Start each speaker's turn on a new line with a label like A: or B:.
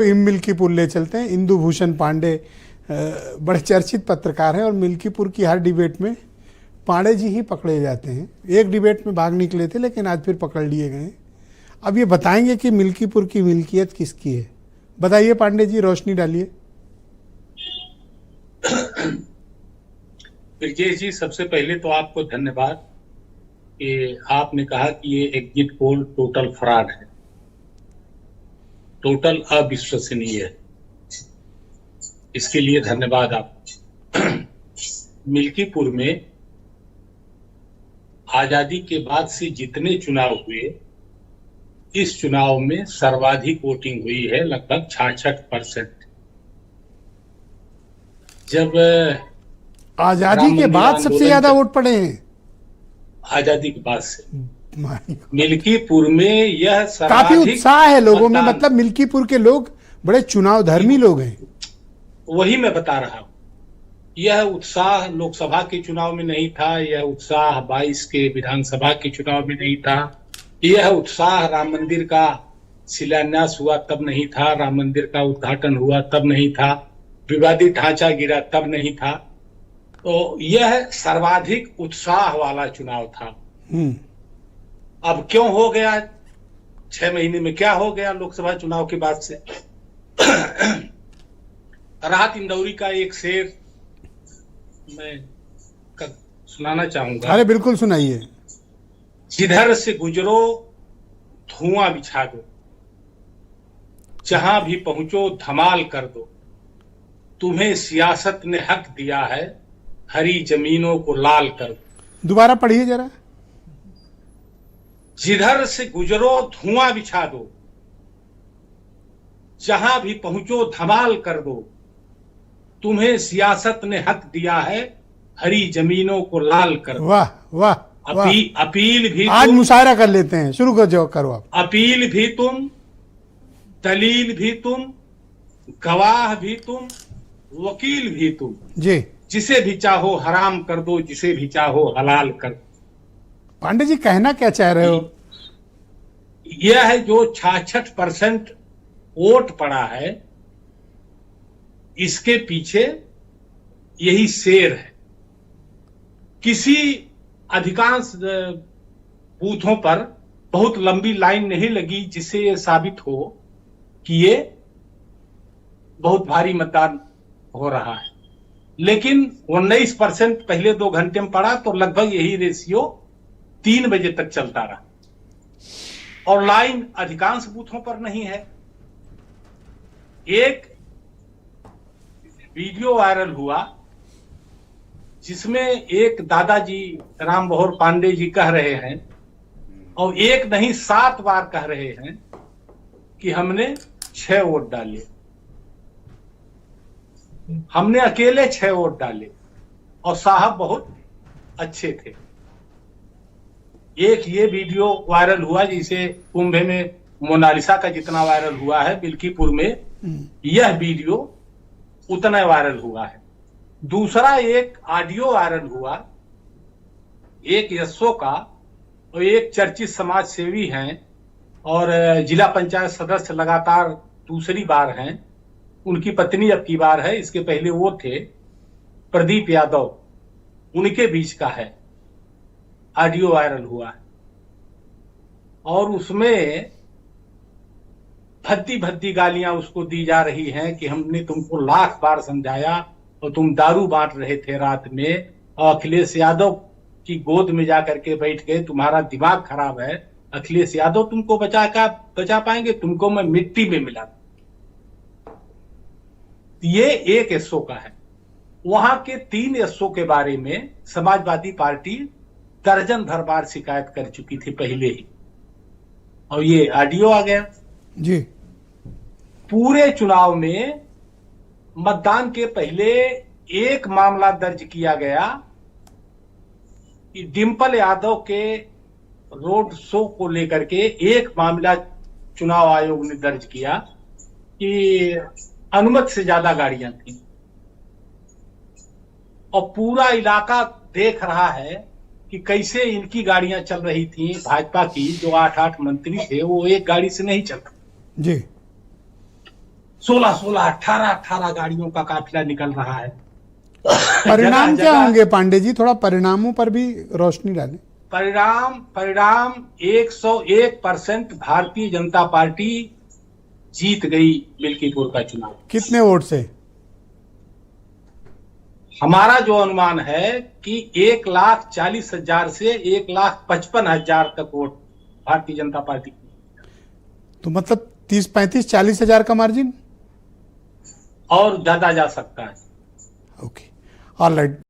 A: मिल्कीपुर ले चलते हैं। इंदु भूषण पांडे बड़े चर्चित पत्रकार हैं और मिल्कीपुर की हर डिबेट में पांडे जी ही पकड़े जाते हैं। एक डिबेट में भाग निकले थे लेकिन आज फिर पकड़ लिए गए। अब ये बताएंगे कि मिल्कीपुर की मिल्कियत किसकी है। बताइए पांडे जी, रोशनी डालिए।
B: ब्रजेश जी, सबसे पहले तो आपको धन्यवाद कि आपने कहा कि ये एग्जिट पोल टोटल फ्रॉड है, टोटल अविश्वसनीय है। इसके लिए धन्यवाद आपको। मिल्कीपुर में आजादी के बाद से जितने चुनाव हुए, इस चुनाव में सर्वाधिक वोटिंग हुई है, लगभग 66%। जब
A: आजादी के बाद सबसे ज्यादा वोट पड़े हैं,
B: आजादी के बाद से मिल्कीपुर में यह
A: काफी उत्साह है लोगों में। मतलब मिल्कीपुर के लोग बड़े चुनाव धर्मी लोग हैं।
B: वही मैं बता रहा हूं। यह उत्साह लोकसभा के चुनाव में नहीं था, यह उत्साह 22 के विधानसभा के चुनाव में नहीं था, यह उत्साह राम मंदिर का शिलान्यास हुआ तब नहीं था, राम मंदिर का उद्घाटन हुआ तब नहीं था, विवादित ढांचा गिरा तब नहीं था। तो यह सर्वाधिक उत्साह वाला चुनाव था। अब क्यों हो गया? 6 महीने में क्या हो गया लोकसभा चुनाव के बाद से? राहत इंदौरी का एक शेर मैं सुनाना चाहूंगा।
A: अरे बिल्कुल सुनाइए।
B: जिधर से गुजरो धुआं बिछा दो, जहां भी पहुंचो धमाल कर दो, तुम्हें सियासत ने हक दिया है, हरी जमीनों को लाल कर दो।
A: दोबारा पढ़िए जरा।
B: जिधर से गुजरो धुआं बिछा दो, जहां भी पहुंचो धमाल कर दो, तुम्हें सियासत ने हक दिया है, हरी जमीनों को लाल कर दो।
A: वाह वाह।
B: अपील भी
A: आज मुशायरा कर लेते हैं, शुरू करो आप।
B: अपील भी तुम, दलील भी तुम, गवाह भी तुम, वकील भी तुम
A: जी। जिसे
B: भी चाहो हराम कर दो, जिसे भी चाहो हलाल कर दो।
A: पांडे जी, कहना क्या चाह रहे हो?
B: यह है जो 66% वोट पड़ा है, इसके पीछे यही शेर है। किसी अधिकांश बूथों पर बहुत लंबी लाइन नहीं लगी जिससे यह साबित हो कि ये बहुत भारी मतदान हो रहा है, लेकिन 19% पहले 2 घंटे में पड़ा, तो लगभग यही रेशियो 3 बजे तक चलता रहा और लाइन अधिकांश बूथों पर नहीं है। एक वीडियो वायरल हुआ जिसमें एक दादाजी राम बहोर पांडे जी कह रहे हैं, और एक नहीं 7 बार कह रहे हैं कि हमने 6 वोट डाले, हमने अकेले 6 वोट डाले और साहब बहुत अच्छे थे। एक ये वीडियो वायरल हुआ जिसे कुंभ में मोनालिसा का जितना वायरल हुआ है, मिल्कीपुर में यह वीडियो उतना वायरल हुआ है। दूसरा एक ऑडियो वायरल हुआ, एक यशो का, और एक चर्चित समाज सेवी हैं और जिला पंचायत सदस्य लगातार दूसरी बार हैं, उनकी पत्नी अब की बार है, इसके पहले वो थे प्रदीप यादव, उनके बीच का है, ऑडियो वायरल हुआ है। और उसमें भद्दी भद्दी गालियां उसको दी जा रही हैं कि हमने तुमको लाख बार समझाया और तुम दारू बांट रहे थे रात में, और अखिलेश यादव की गोद में जाकर के बैठ गए, तुम्हारा दिमाग खराब है, अखिलेश यादव तुमको बचा पाएंगे, तुमको मैं मिट्टी में मिला। ये एक एसओ का है। वहां के 3 एसओ के बारे में समाजवादी पार्टी दर्जन भर बार शिकायत कर चुकी थी पहले ही, और ये ऑडियो आ गया
A: जी।
B: पूरे चुनाव में मतदान के पहले एक मामला दर्ज किया गया कि डिंपल यादव के रोड शो को लेकर के एक मामला चुनाव आयोग ने दर्ज किया कि अनुमति से ज्यादा गाड़ियां थी, और पूरा इलाका देख रहा है कि कैसे इनकी गाड़ियां चल रही थी, भाजपा की जो 8 मंत्री थे वो एक गाड़ी से नहीं चल रहे जी। 16-16, 18-18 गाड़ियों का काफिला निकल रहा है।
A: परिणाम क्या होंगे पांडे जी, थोड़ा परिणामों पर भी रोशनी डालें।
B: परिणाम 101% भारतीय जनता पार्टी जीत गई मिल्कीपुर का चुनाव।
A: कितने वोट से?
B: हमारा जो अनुमान है कि 1,40,000 से 1,55,000 तक वोट भारतीय जनता पार्टी।
A: तो मतलब 30-35-40 हजार का मार्जिन
B: और ज्यादा जा सकता है।
A: Okay, alright.